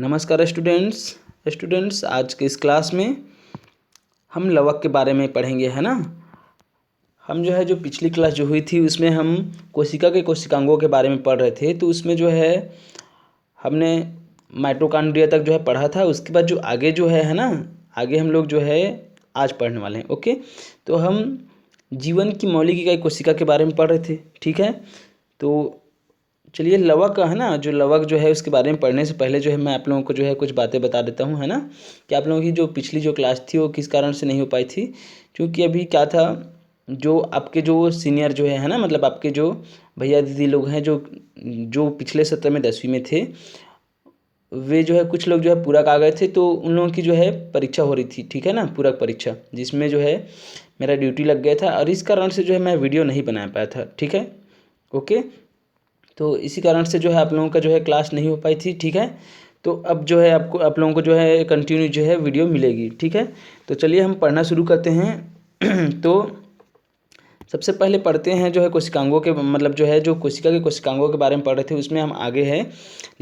नमस्कार स्टूडेंट्स आज के इस क्लास में हम लवक के बारे में पढ़ेंगे, है ना। हम जो पिछली क्लास जो हुई थी उसमें हम कोशिका के कोशिकांगों के बारे में पढ़ रहे थे। तो उसमें हमने माइटोकॉन्ड्रिया तक पढ़ा था। उसके बाद आगे है ना, आगे हम लोग आज पढ़ने वाले हैं। ओके, तो हम जीवन की मौलिक इकाई कोशिका के बारे में पढ़ रहे थे, ठीक है। तो चलिए लवक है ना, लवक है उसके बारे में पढ़ने से पहले मैं आप लोगों को कुछ बातें बता देता हूँ, है ना। कि आप लोगों की पिछली क्लास थी वो किस कारण से नहीं हो पाई थी। क्योंकि अभी क्या था, आपके सीनियर है ना, मतलब आपके भैया दीदी लोग हैं जो पिछले सत्र में 10वीं में थे, वे कुछ लोग पूरक आ गए थे। तो उन लोगों की परीक्षा हो रही थी, ठीक है ना, पूरक परीक्षा, जिसमें मेरा ड्यूटी लग गया था और इस कारण से मैं वीडियो नहीं बना पाया था, ठीक है। ओके, तो इसी कारण से आप लोगों का क्लास नहीं हो पाई थी, ठीक है। तो अब आपको आप लोगों को कंटिन्यू वीडियो मिलेगी, ठीक है। तो चलिए हम पढ़ना शुरू करते हैं। तो सबसे पहले पढ़ते हैं कोशिकांगों के, मतलब जो कोशिका के कोशिकांगों के बारे में पढ़ रहे थे, उसमें हम आगे हैं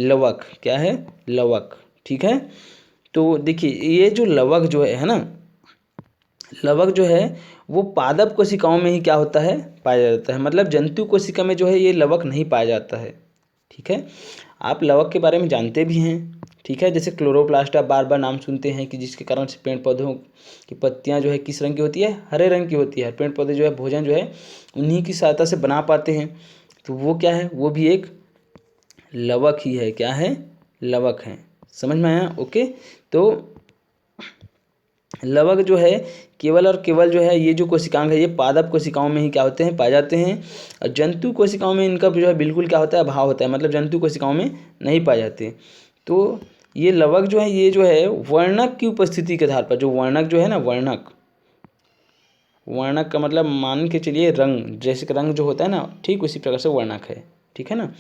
लवक। क्या है? लवक, ठीक है। तो देखिए ये लवक है ना, लवक वो पादप कोशिकाओं में ही क्या होता है, पाया जाता है। मतलब जंतु कोशिका में ये लवक नहीं पाया जाता है, ठीक है। आप लवक के बारे में जानते भी हैं, ठीक है। जैसे क्लोरोप्लास्ट आप बार बार नाम सुनते हैं कि जिसके कारण से पेड़ पौधों की पत्तियां किस रंग की होती है, हरे रंग की होती है। पेड़ पौधे भोजन उन्हीं की सहायता से बना पाते हैं। तो वो क्या है, वो भी एक लवक ही है। क्या है? लवक है। समझ में आया? ओके, तो लवक केवल और केवल ये कोशिकांग है, ये पादप कोशिकाओं में ही क्या होते हैं, पाए जाते हैं। और जंतु कोशिकाओं में इनका बिल्कुल क्या होता है, अभाव होता है। मतलब जंतु कोशिकाओं में नहीं पाए जाते। तो ये लवक ये वर्णक की उपस्थिति के आधार पर, वर्णक है ना, वर्णक का मतलब मान के चलिए रंग, जैसे कि रंग होता है ना, ठीक उसी प्रकार से वर्णक है, ठीक है ना।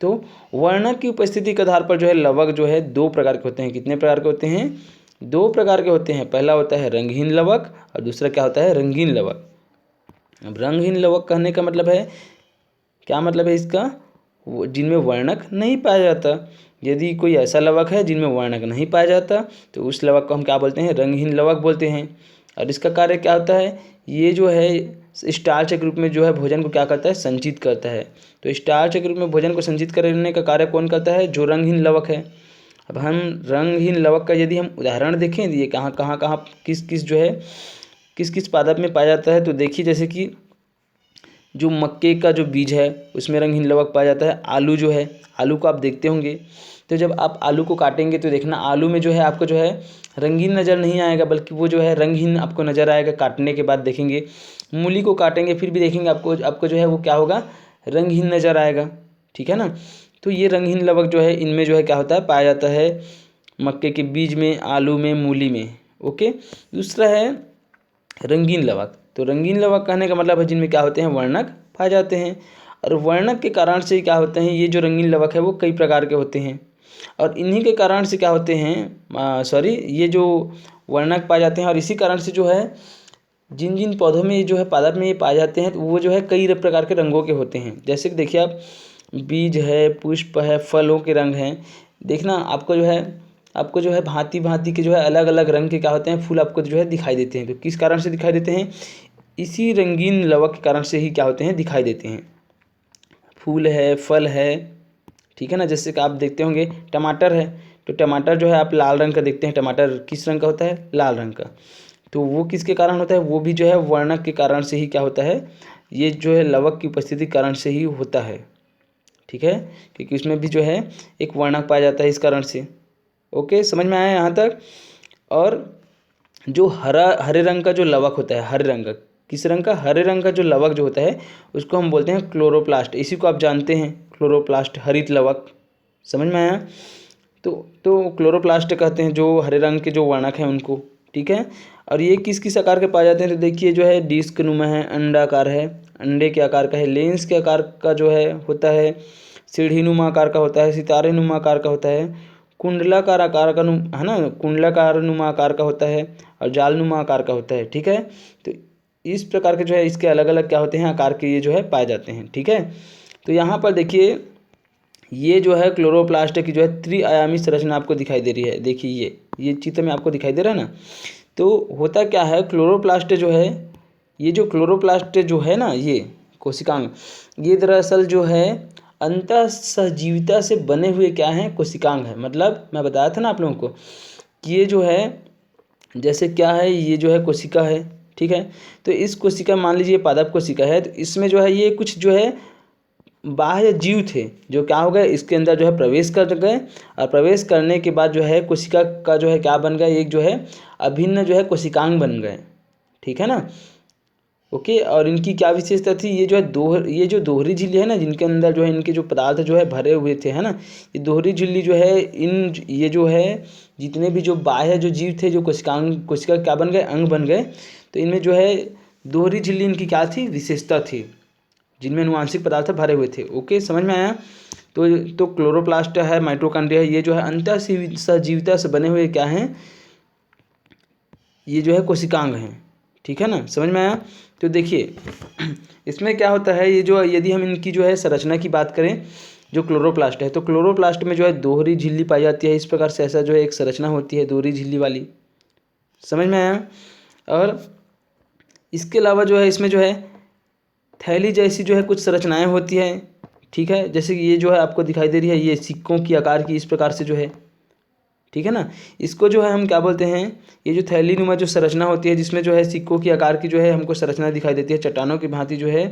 तो वर्णक की उपस्थिति के आधार पर लवक दो प्रकार के होते हैं। कितने प्रकार के होते हैं? दो प्रकार के होते हैं। पहला होता है रंगहीन लवक और दूसरा क्या होता है, रंगीन लवक। अब रंगहीन लवक कहने का मतलब है, क्या मतलब है इसका, जिनमें वर्णक नहीं पाया जाता। यदि कोई ऐसा लवक है जिनमें वर्णक नहीं पाया जाता तो उस लवक को हम क्या बोलते हैं, रंगहीन लवक बोलते हैं। और इसका कार्य क्या होता है, ये स्टार्च के रूप में भोजन को क्या करता है, संचित करता है। तो स्टार्च के रूप में भोजन को संचित करने का कार्य कौन करता है, जो रंगहीन लवक है। अब हम रंगहीन लवक का यदि हम उदाहरण देखें, ये कहाँ किस किस पादप में पाया जाता है, तो देखिए जैसे कि मक्के का बीज है उसमें रंगहीन लवक पाया जाता है। आलू आलू को आप देखते होंगे, तो जब आप आलू को काटेंगे तो देखना आलू में आपको रंगीन नज़र नहीं आएगा, बल्कि वो रंगहीन आपको नज़र आएगा। काटने के बाद देखेंगे, मूली को काटेंगे फिर भी देखेंगे आपको वो क्या होगा, रंगहीन नज़र आएगा, ठीक है ना। तो ये रंगहीन लवक इनमें क्या होता है, पाया जाता है मक्के के बीज में, आलू में, मूली में। ओके, दूसरा है रंगीन लवक। तो रंगीन लवक कहने का मतलब है जिनमें क्या होते हैं, वर्णक पाए जाते हैं। और वर्णक के कारण से क्या होते हैं, ये रंगीन लवक है वो कई प्रकार के होते हैं। और इन्हीं के कारण से क्या होते हैं, ये वर्णक पाए जाते हैं। और इसी कारण से जिन जिन पौधों में पादप में ये पाए जाते हैं, तो वो कई प्रकार के रंगों के होते हैं। जैसे कि देखिए आप, बीज है, पुष्प है, फलों के रंग हैं। देखना आपको आपको भांति भांति के अलग अलग रंग के क्या होते हैं, फूल आपको दिखाई देते हैं। तो किस कारण से दिखाई देते हैं, इसी रंगीन लवक के कारण से ही क्या होते हैं, दिखाई देते हैं। फूल है, फल है, ठीक है ना। जैसे कि आप देखते होंगे टमाटर है, तो टमाटर आप लाल रंग का देखते हैं। टमाटर किस रंग का होता है, लाल रंग का। तो वो किसके कारण होता है, वो भी वर्णक के कारण से ही क्या होता है, ये लवक की उपस्थिति के कारण से ही होता है, ठीक है। क्योंकि उसमें भी एक वर्णक पाया जाता है इस कारण से। ओके, समझ में आया यहाँ तक। और हरे रंग का लवक होता है, हरे रंग का, किस रंग का, हरे रंग का लवक होता है उसको हम बोलते हैं क्लोरोप्लास्ट। इसी को आप जानते हैं, क्लोरोप्लास्ट, हरित लवक। समझ में आया। तो क्लोरोप्लास्ट कहते हैं जो हरे रंग के वर्णक हैं उनको, ठीक है। और ये किस किस आकार के पाए जाते हैं, तो देखिए डिस्क नुमा है, अंडाकार है, अंडे के आकार का है, लेंस के आकार का होता है, सीढ़ी नुमा आकार का होता है, सितारे नुमा आकार का होता है, कुंडलाकार आकार का है ना, कुंडलाकार नुमा आकार का होता है, और जाल नुमा आकार का होता है, ठीक है। तो इस प्रकार के इसके अलग अलग क्या होते हैं, आकार के ये पाए जाते हैं, ठीक है। तो यहाँ पर देखिए ये जो है क्लोरोप्लास्ट की जो है त्रिआयामी संरचना आपको दिखाई दे रही है। देखिए ये चित्र में आपको दिखाई दे रहा है ना। तो होता क्या है, क्लोरोप्लास्ट जो है, ये जो क्लोरोप्लास्ट जो है ना, ये कोशिकांग, ये दरअसल जो है अंतःसहजीविता से बने हुए क्या हैं, कोशिकांग है। मतलब मैं बताया था ना आप लोगों को कि ये जो है जैसे क्या है, ये जो है कोशिका है, ठीक है। तो इस कोशिका, मान लीजिए पादप कोशिका है, तो इसमें जो है ये कुछ जो है बाह्य जीव थे जो क्या हो गए, इसके अंदर जो है प्रवेश कर गए, और प्रवेश करने के बाद जो है कोशिका का जो है क्या बन गया, एक जो है अभिन्न जो है कोशिकांग बन गए, ठीक है ना। ओके, और इनकी क्या विशेषता थी, ये जो है ये जो दोहरी झिल्ली है ना, जिनके अंदर जो है इनके जो पदार्थ जो है भरे हुए थे, है ना, ये दोहरी झिल्ली जो है ये जो है जितने भी जो बाह्य जो जीव थे, जो कोशिका क्या बन गए, अंग बन गए, तो इनमें जो है दोहरी झिल्ली इनकी क्या थी, विशेषता थी, जिनमें अनुवांशिक पदार्थ भरे हुए थे। ओके, समझ में आया। तो क्लोरोप्लास्ट है, माइटोकॉन्ड्रिया है, ये जो है अंतःसहजीविता से बने हुए क्या हैं, ये जो है कोशिकांग हैं, ठीक है ना, समझ में आया। तो देखिए इसमें क्या होता है, ये जो यदि हम इनकी जो है संरचना की बात करें, जो क्लोरोप्लास्ट है, तो क्लोरोप्लास्ट में जो है दोहरी झिल्ली पाई जाती है। इस प्रकार से ऐसा जो है एक संरचना होती है दोहरी झिल्ली वाली, समझ में आया। और इसके अलावा जो है इसमें जो है थैली जैसी जो है कुछ संरचनाएं होती हैं, ठीक है। जैसे कि ये जो है आपको दिखाई दे रही है, ये सिक्कों की आकार की इस प्रकार से जो है, ठीक है ना। इसको जो है हम क्या बोलते हैं, ये जो थैली नुमा जो संरचना होती है, जिसमें जो है सिक्कों की आकार की जो है हमको संरचना दिखाई देती है, चट्टानों की भांति जो है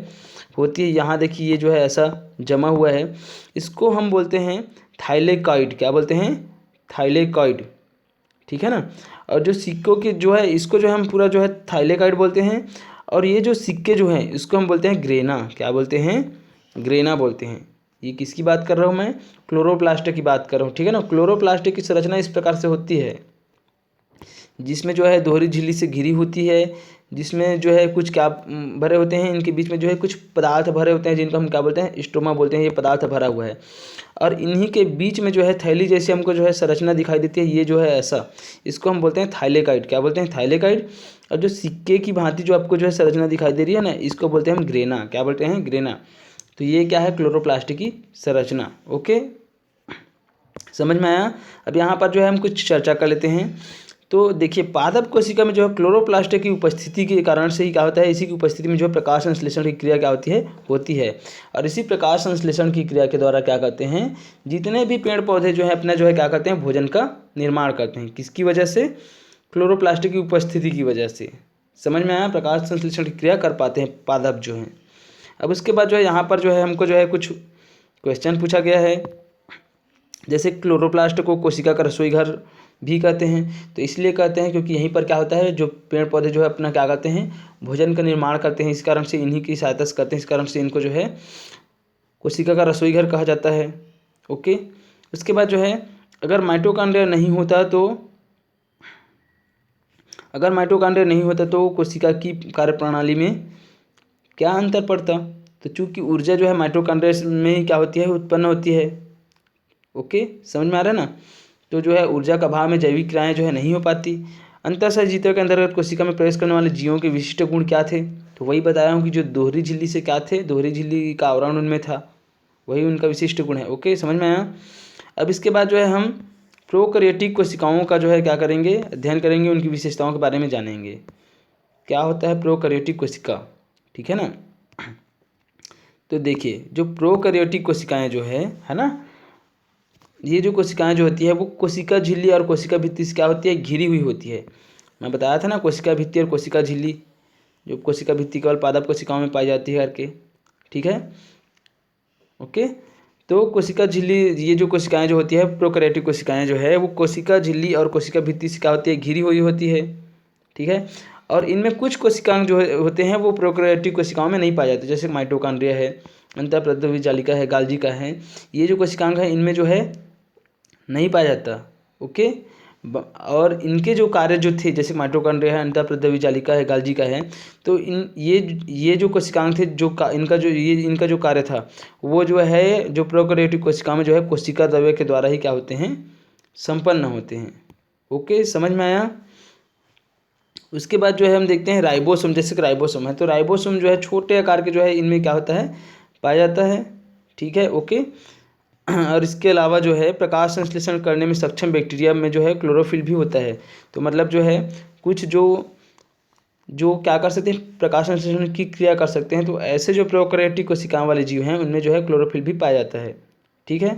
होती है। यहाँ देखिए ये जो है ऐसा जमा हुआ है, इसको हम बोलते हैं थाइलेकॉइड। क्या बोलते हैं, थाइलेकॉइड, ठीक है ना। और जो सिक्कों के जो है, इसको जो है हम पूरा जो है थाइलेकॉइड बोलते हैं। और ये जो सिक्के जो हैं, इसको हम बोलते हैं ग्रेना। क्या बोलते हैं, ग्रेना बोलते हैं। ये किसकी बात कर रहा हूँ मैं, क्लोरोप्लास्ट की बात कर रहा हूँ, ठीक है ना। क्लोरोप्लास्ट की संरचना इस प्रकार से होती है, जिसमें जो है दोहरी झिल्ली से घिरी होती है, जिसमें जो है कुछ क्या भरे होते हैं, इनके बीच में जो है कुछ पदार्थ भरे होते हैं, जिनको हम क्या बोलते हैं, स्टोमा बोलते हैं। ये पदार्थ भरा हुआ है, और इन्हीं के बीच में जो है थैली जैसी हमको जो है संरचना दिखाई देती है, ये जो है ऐसा, इसको हम बोलते हैं थाइलेकॉइड। क्या बोलते हैं, थाइलेकॉइड। और जो सिक्के की भांति जो आपको जो है संरचना दिखाई दे रही है ना, इसको बोलते हैं हम ग्रेना। क्या बोलते हैं, ग्रेना। तो ये क्या है, क्लोरोप्लास्ट की संरचना। ओके, समझ में आया। अब यहाँ पर जो है हम कुछ चर्चा कर लेते हैं। तो देखिए पादप कोशिका में जो है क्लोरोप्लास्ट की उपस्थिति के कारण से ही क्या होता है, इसी की उपस्थिति में जो है प्रकाश संश्लेषण की क्रिया क्या होती है। और इसी प्रकाश संश्लेषण की क्रिया के द्वारा क्या करते हैं, जितने भी पेड़ पौधे जो है अपना जो है क्या करते हैं, भोजन का निर्माण करते हैं। किसकी वजह से, क्लोरोप्लास्ट की उपस्थिति की वजह से। समझ में आया, प्रकाश संश्लेषण की क्रिया कर पाते हैं पादप जो हैं। अब उसके बाद जो है यहाँ पर जो है हमको जो है कुछ क्वेश्चन पूछा गया है। जैसे क्लोरोप्लास्ट को कोशिका का रसोई घर भी कहते हैं, तो इसलिए कहते हैं क्योंकि यहीं पर क्या होता है, जो पेड़ पौधे जो है अपना क्या करते हैं, भोजन का निर्माण करते हैं। इस कारण से इन्हीं की सहायता से करते हैं, इस कारण से इनको जो है कोशिका का रसोई घर कहा जाता है। ओके, उसके बाद जो है अगर माइटोकॉन्ड्रिया नहीं होता तो कोशिका की कार्यप्रणाली में क्या अंतर पड़ता। तो चूंकि ऊर्जा जो है माइटोकॉन्ड्रिया में ही क्या होती है, उत्पन्न होती है। ओके, समझ में आ रहा है ना। तो जो है ऊर्जा का अभाव में जैविक क्रियाएं जो है नहीं हो पाती। अंतःसहजीविता के अंतर्गत कोशिका में प्रवेश करने वाले जीवों के विशिष्ट गुण क्या थे, तो वही बताया हूँ कि जो दोहरी झिल्ली से क्या थे, दोहरी झिल्ली का आवरण उनमें था, वही उनका विशिष्ट गुण है। ओके, समझ में आया। अब इसके बाद जो है हम प्रोकैरियोटिक कोशिकाओं का जो है क्या करेंगे, अध्ययन करेंगे, उनकी विशेषताओं के बारे में जानेंगे। क्या होता है प्रोकैरियोटिक कोशिका, ठीक है ना। तो देखिए जो प्रोकैरियोटिक कोशिकाएं जो है ना, ये जो कोशिकाएं जो होती है वो कोशिका झिल्ली और कोशिका भित्ति से क्या होती है, घिरी हुई होती है। मैं बताया था ना, कोशिका भित्ति और कोशिका झिल्ली। जो कोशिका भित्ति केवल पादप कोशिकाओं में पाई जाती है करके, ठीक है। ओके, तो कोशिका झिल्ली, ये जो कोशिकाएं जो होती है प्रोकैरियोटिक कोशिकाएं जो है, वो कोशिका झिल्ली और कोशिका भित्ति से क्या होती है, घिरी हुई होती है, ठीक है। और इनमें कुछ कोशिकांग जो होते हैं वो प्रोकैरियोटिक कोशिकाओं में नहीं पाए जाते, जैसे माइटोकॉन्ड्रिया है, अंतःप्रद्रव्य जालिका है, गाल्जी का है। ये जो कोशिकांग है इनमें जो है नहीं पाया जाता। ओके, और इनके जो कार्य जो थे, जैसे माइटोकॉन्ड्रिया है, अंतःप्रद्रव्य जालिका है, गाल्जी का है, तो ये जो कोशिकांग थे, इनका जो कार्य था, वो जो है जो प्रोकैरियोटिक कोशिका में जो है कोशिका द्रव्य के द्वारा ही क्या होते हैं, संपन्न होते हैं। ओके, समझ में आया। उसके बाद जो है हम देखते हैं राइबोसोम। जैसे कि राइबोसोम है, तो राइबोसोम जो है छोटे आकार के जो है इनमें क्या होता है, पाया जाता है, ठीक है। ओके, और इसके अलावा जो है प्रकाश संश्लेषण करने में सक्षम बैक्टीरिया में जो है क्लोरोफिल भी होता है। तो मतलब जो है कुछ जो जो क्या कर सकते हैं, प्रकाश संश्लेषण की क्रिया कर सकते हैं। तो ऐसे जो प्रोकैरियोटिक कोशिकाओं वाले जीव हैं उनमें जो है क्लोरोफिल भी पाया जाता है। ठीक है,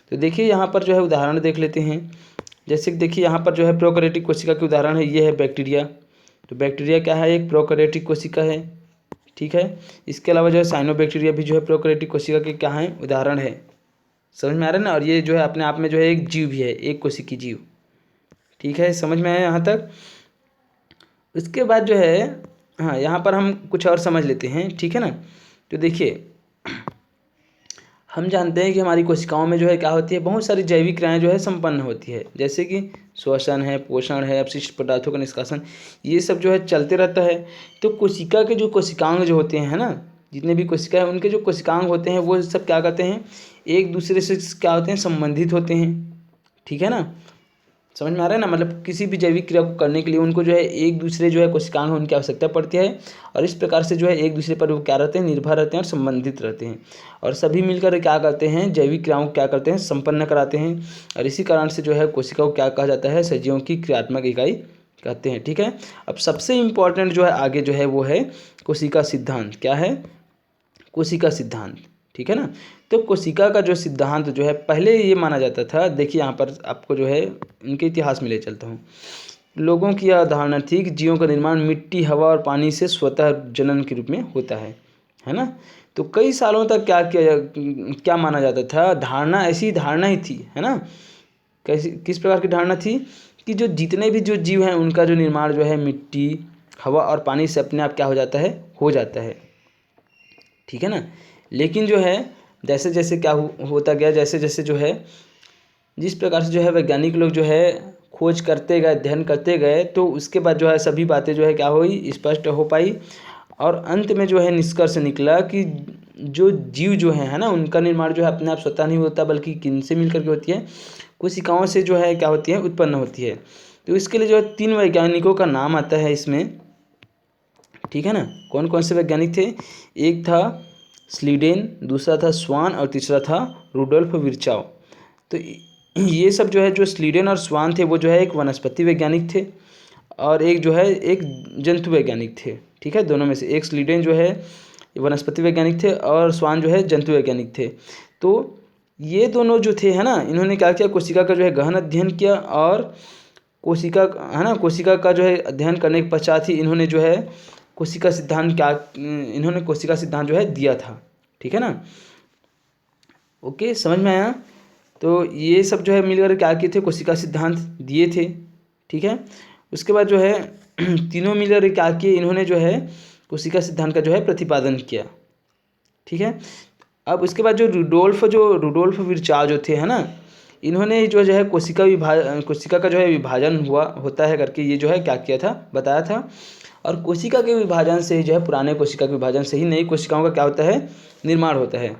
तो देखिए यहाँ पर जो है उदाहरण देख लेते हैं। जैसे कि देखिए यहाँ पर जो है प्रोकैरियोटिक कोशिका के उदाहरण है, ये है बैक्टीरिया। तो बैक्टीरिया क्या है, एक प्रोकैरियोटिक कोशिका है। ठीक है, इसके अलावा जो है साइनोबैक्टीरिया भी जो है प्रोकैरियोटिक कोशिका के क्या है, उदाहरण है। समझ में आ रहा है ना। और ये जो है अपने आप में जो है एक जीव भी है, एक कोशिकी जीव। ठीक है, समझ में आया यहाँ तक। उसके बाद जो है हाँ, यहाँ पर हम कुछ और समझ लेते हैं। ठीक है ना। तो देखिए हम जानते हैं कि हमारी कोशिकाओं में जो है क्या होती है, बहुत सारी जैविक क्रियाएं जो है संपन्न होती है, जैसे कि श्वसन है, पोषण है, अपशिष्ट पदार्थों का निष्कासन, ये सब जो है चलते रहता है। तो कोशिका के जो कोशिकांग जो होते हैं ना, जितने भी कोशिका हैं उनके जो कोशिकांग होते हैं वो सब क्या करते हैं, एक दूसरे से क्या होते हैं, संबंधित होते हैं। ठीक है ना, समझ में आ रहा है ना। मतलब किसी भी जैविक क्रिया को करने के लिए उनको जो है एक दूसरे जो है कोशिकांग उनकी आवश्यकता पड़ती है, और इस प्रकार से जो है एक दूसरे पर वो क्या रहते हैं, निर्भर रहते हैं और संबंधित रहते हैं, और सभी मिलकर क्या करते हैं, जैविक क्रियाओं को क्या करते हैं, संपन्न कराते हैं। और इसी कारण से जो है कोशिका को क्या कहा जाता है, सजीवों की क्रियात्मक इकाई कहते हैं। ठीक है, अब सबसे इम्पोर्टेंट जो है आगे जो है वो है कोशिका सिद्धांत। क्या है, कोशिका सिद्धांत। ठीक है ना। तो कोशिका का जो सिद्धांत जो है पहले ये माना जाता था, देखिए यहाँ पर आपको जो है इनके इतिहास में ले चलता हूँ। लोगों की यह धारणा थी कि जीवों का निर्माण मिट्टी, हवा और पानी से स्वतः जनन के रूप में होता है ना। तो कई सालों तक क्या माना जाता था, धारणा ऐसी धारणा ही थी, है ना। कैसी, किस प्रकार की धारणा थी कि जो जितने भी जो जीव हैं उनका जो निर्माण जो है मिट्टी, हवा और पानी से अपने आप क्या हो जाता है। ठीक है ना। लेकिन जो है जैसे जैसे क्या होता गया, जैसे जैसे जो है जिस प्रकार से जो है वैज्ञानिक लोग जो है खोज करते गए, अध्ययन करते गए, तो उसके बाद जो है सभी बातें जो है क्या हुई, स्पष्ट हो पाई। और अंत में जो है निष्कर्ष निकला कि जो जीव जो है ना, उनका निर्माण जो है अपने आप स्वतः नहीं होता, बल्कि किनसे मिलकर के होती है, कोशिकाओं से जो है क्या होती है, उत्पन्न होती है। तो इसके लिए जो है 3 वैज्ञानिकों का नाम आता है इसमें। ठीक है ना, कौन कौन से वैज्ञानिक थे, एक था स्लीडेन, दूसरा था स्वान और तीसरा था रुडोल्फ विर्चाव। तो ये सब जो है, जो स्लीडेन और स्वान थे वो जो है एक वनस्पति वैज्ञानिक थे, और एक जो है एक जंतु वैज्ञानिक थे। ठीक है, दोनों में से एक स्लीडेन जो है वनस्पति वैज्ञानिक थे और स्वान जो है जंतु वैज्ञानिक थे। तो ये दोनों जो थे है ना, इन्होंने क्या किया, कोशिका का जो है गहन अध्ययन किया, और कोशिका है ना, कोशिका का जो है अध्ययन करने के पश्चात ही इन्होंने जो है कोशिका सिद्धांत जो है दिया था। ठीक है ना, ओके, समझ में आया। तो ये सब जो है मिलकर क्या किए थे, कोशिका सिद्धांत दिए थे। ठीक है, उसके बाद जो है तीनों मिलकर क्या किए, इन्होंने जो है कोशिका सिद्धांत का जो है प्रतिपादन किया। ठीक है, अब उसके बाद जो रुडोल्फ विर्चाव जो थे है ना, इन्होंने जो है कोशिका का जो है विभाजन होता है करके ये जो है क्या किया था, बताया था। और कोशिका के विभाजन से ही जो है, पुराने कोशिका के विभाजन से ही नई कोशिकाओं का क्या होता है, निर्माण होता है।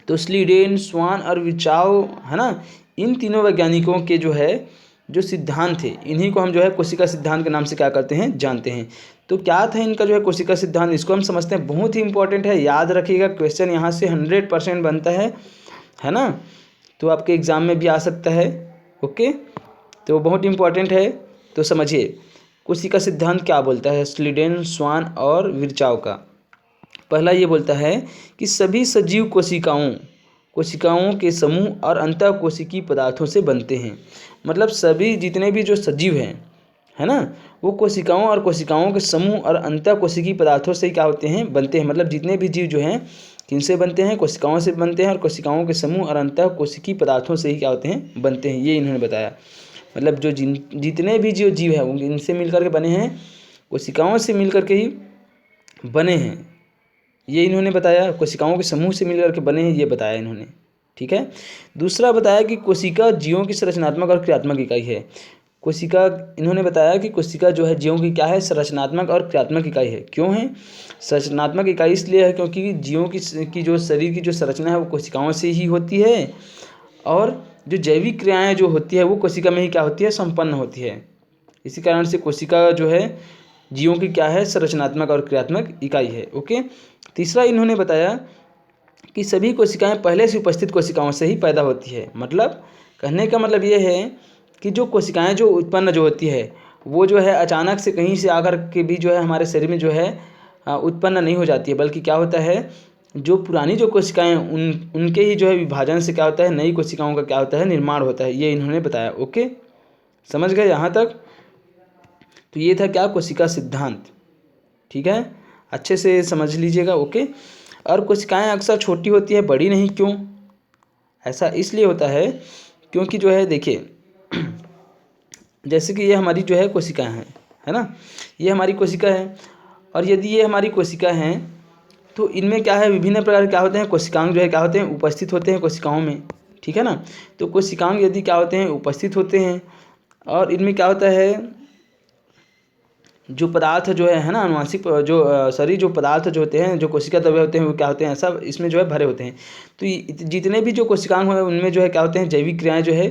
तो स्लीडेन, स्वान और विर्चाव है ना, इन तीनों वैज्ञानिकों के जो है जो सिद्धांत थे, इन्हीं को हम जो है कोशिका सिद्धांत के नाम से क्या करते हैं, जानते हैं। तो क्या था इनका जो है कोशिका सिद्धांत, इसको हम समझते हैं, बहुत ही इंपॉर्टेंट है, याद रखिएगा, क्वेश्चन यहाँ से 100% बनता है ना। तो आपके एग्ज़ाम में भी आ सकता है। ओके, तो बहुत इंपॉर्टेंट है। तो समझिए कोशिका सिद्धांत क्या बोलता है, स्लीडेन, स्वान और विर्चाव का। पहला ये बोलता है कि सभी सजीव कोशिकाओं के समूह और अंतःकोशिकीय पदार्थों से बनते हैं। मतलब सभी जितने भी जो सजीव हैं है ना, वो कोशिकाओं और कोशिकाओं के समूह और अंतःकोशिकीय पदार्थों से क्या होते हैं, बनते हैं। मतलब जितने भी जीव जो हैं किनसे बनते हैं, कोशिकाओं से बनते हैं, और कोशिकाओं के समूह और अंतःकोशिकीय पदार्थों से ही क्या होते हैं, बनते हैं। ये इन्होंने बताया। मतलब जो जितने भी जो जीव हैं वो इनसे मिलकर के बने हैं, कोशिकाओं से मिलकर के ही बने हैं, ये इन्होंने बताया। कोशिकाओं के समूह से मिलकर के बने हैं, ये बताया इन्होंने। ठीक है, दूसरा बताया कि कोशिका जीवों की संरचनात्मक और क्रियात्मक इकाई है। कोशिका, इन्होंने बताया कि कोशिका जो है जीवों की क्या है, संरचनात्मक और क्रियात्मक इकाई है। क्यों है संरचनात्मक इकाई, इसलिए है क्योंकि जीवों की जो शरीर की जो संरचना है वो कोशिकाओं से ही होती है, और जो जैविक क्रियाएं जो होती है वो कोशिका में ही क्या होती है, संपन्न होती है। इसी कारण से कोशिका जो है जीवों की क्या है, संरचनात्मक और क्रियात्मक इकाई है। ओके, तीसरा इन्होंने बताया कि सभी कोशिकाएं पहले से उपस्थित कोशिकाओं से ही पैदा होती है। मतलब कहने का मतलब ये है कि जो कोशिकाएं जो उत्पन्न जो होती है वो जो है अचानक से कहीं से आकर के भी जो है हमारे शरीर में जो है उत्पन्न नहीं हो जाती है, बल्कि क्या होता है जो पुरानी जो कोशिकाएं उनके ही जो है विभाजन से क्या होता है नई कोशिकाओं का क्या होता है निर्माण होता है। ये इन्होंने बताया। ओके, समझ गए यहाँ तक? तो ये था क्या कोशिका सिद्धांत। ठीक है, अच्छे से समझ लीजिएगा। ओके, और कोशिकाएं अक्सर छोटी होती है, बड़ी नहीं। क्यों? ऐसा इसलिए होता है क्योंकि जो है देखिए जैसे कि ये हमारी जो है कोशिकाएं हैं, है ना, ये हमारी कोशिका है। और यदि ये हमारी कोशिका हैं तो इनमें क्या है विभिन्न प्रकार क्या होते हैं कोशिकांग जो है क्या होते हैं उपस्थित होते हैं कोशिकाओं में। ठीक है ना, तो कोशिकांग यदि क्या होते हैं उपस्थित होते हैं और इनमें क्या होता है जो पदार्थ जो है ना आनुवांशिक जो शरीर जो पदार्थ जो होते हैं जो कोशिका द्रव्य होते हैं वो क्या होते हैं सब इसमें जो है भरे होते हैं। तो जितने भी जो कोशिकांग हैं उनमें जो है क्या होते हैं जैविक क्रियाएं जो है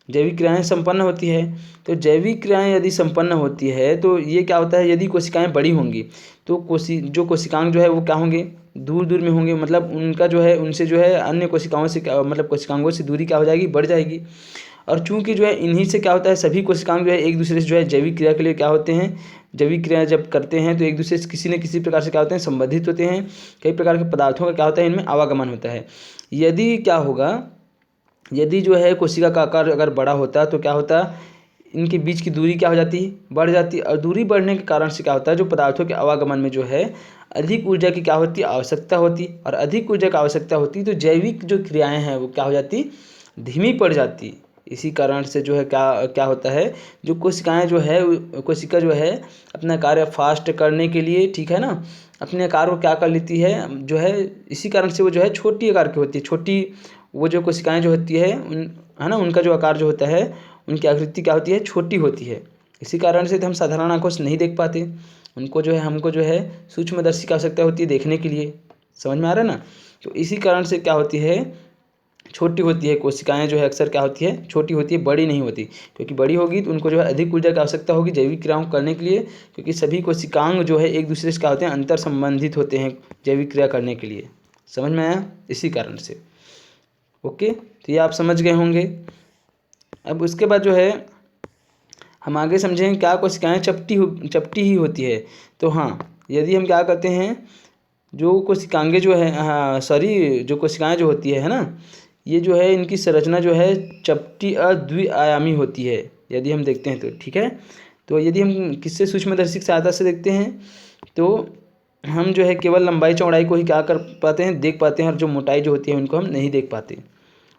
जैविक क्रियाएं संपन्न होती है। तो जैविक क्रियाएं यदि संपन्न होती है तो ये क्या होता है यदि कोशिकाएं बड़ी होंगी तो जो कोशिकांग जो है वो क्या होंगे दूर दूर में होंगे। मतलब उनका जो है उनसे जो है अन्य कोशिकाओं से मतलब कोशिकांगों से दूरी क्या हो जाएगी बढ़ जाएगी। और चूंकि जो है इन्हीं से क्या होता है सभी कोशिकांग जो है एक दूसरे से जो है जैविक क्रिया के लिए क्या होते हैं जैविक क्रिया जब करते हैं तो एक दूसरे से किसी न किसी प्रकार से क्या होते हैं संबंधित होते हैं। कई प्रकार के पदार्थों का क्या होता है इनमें आवागमन होता है। यदि क्या होगा यदि जो है कोशिका का आकार अगर बड़ा होता तो क्या होता इनके बीच की दूरी क्या हो जाती बढ़ जाती। और दूरी बढ़ने के कारण से क्या होता है जो पदार्थों के आवागमन में जो है अधिक ऊर्जा की क्या होती आवश्यकता होती। और अधिक ऊर्जा की आवश्यकता होती तो जैविक जो क्रियाएं हैं वो क्या हो जाती धीमी पड़ जाती। इसी कारण से जो है क्या क्या होता है जो कोशिकाएं जो है कोशिका जो है अपना कार्य फास्ट करने के लिए ठीक है ना अपने आकार को क्या कर लेती है जो है इसी कारण से वो जो है छोटी आकार की होती है। छोटी वो जो कोशिकाएं जो होती है उन है ना उनका जो आकार जो होता है उनकी आकृति क्या होती है छोटी होती है। इसी कारण से तो हम साधारण आंखों से नहीं देख पाते उनको जो है हमको जो है सूक्ष्मदर्शी की आवश्यकता होती है देखने के लिए। समझ में आ रहा है ना? तो इसी कारण से क्या होती है छोटी होती है कोशिकाएं जो है अक्सर क्या होती है छोटी होती है बड़ी नहीं होती। क्योंकि बड़ी होगी तो उनको जो है अधिक ऊर्जा की आवश्यकता होगी जैविक क्रियाओं करने के लिए। क्योंकि सभी कोशिकांग जो है एक दूसरे से क्या होते हैं अंतर संबंधित होते हैं जैविक क्रिया करने के लिए। समझ में आया? इसी कारण से। ओके, तो ये आप समझ गए होंगे। अब उसके बाद जो है हम आगे समझेंगे क्या कोशिकाएं चपटी ही होती है। तो हाँ यदि हम क्या करते हैं जो कोशिकांगें जो है हाँ सॉरी जो कोशिकाएं जो होती है ना ये जो है इनकी संरचना जो है चपटी और द्विआयामी होती है यदि हम देखते हैं तो। ठीक है, तो यदि हम किससे सूक्ष्मदर्शी की सहायता से देखते हैं तो हम जो है केवल लंबाई चौड़ाई को ही क्या कर पाते हैं देख पाते हैं और जो मोटाई जो होती है उनको हम नहीं देख पाते।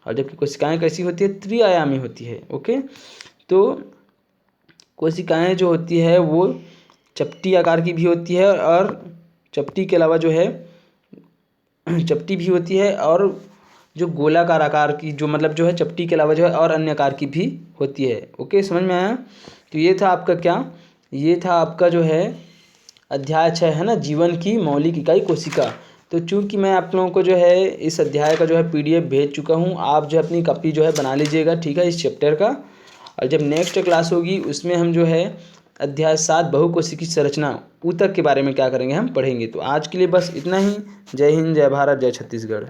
और जबकि कोशिकाएं कैसी होती है त्रिआयामी होती है। ओके, तो कोशिकाएं जो होती है वो चपटी आकार की भी होती है और चपटी के अलावा जो है चपटी भी होती है और जो गोलाकार आकार की जो मतलब जो है चपटी के अलावा जो है और अन्य आकार की भी होती है। ओके, समझ में आया? तो ये था आपका क्या ये था आपका जो है अध्याय 6 है ना जीवन की मौलिक इकाई कोशिका। तो चूंकि मैं आप लोगों को जो है इस अध्याय का जो है पीडीएफ भेज चुका हूँ आप जो है अपनी कॉपी जो है बना लीजिएगा। ठीक है, इस चैप्टर का। और जब नेक्स्ट क्लास होगी उसमें हम जो है अध्याय 7 बहुकोशिकीय संरचना ऊतक के बारे में क्या करेंगे हम पढ़ेंगे। तो आज के लिए बस इतना ही। जय हिंद, जय भारत, जय छत्तीसगढ़।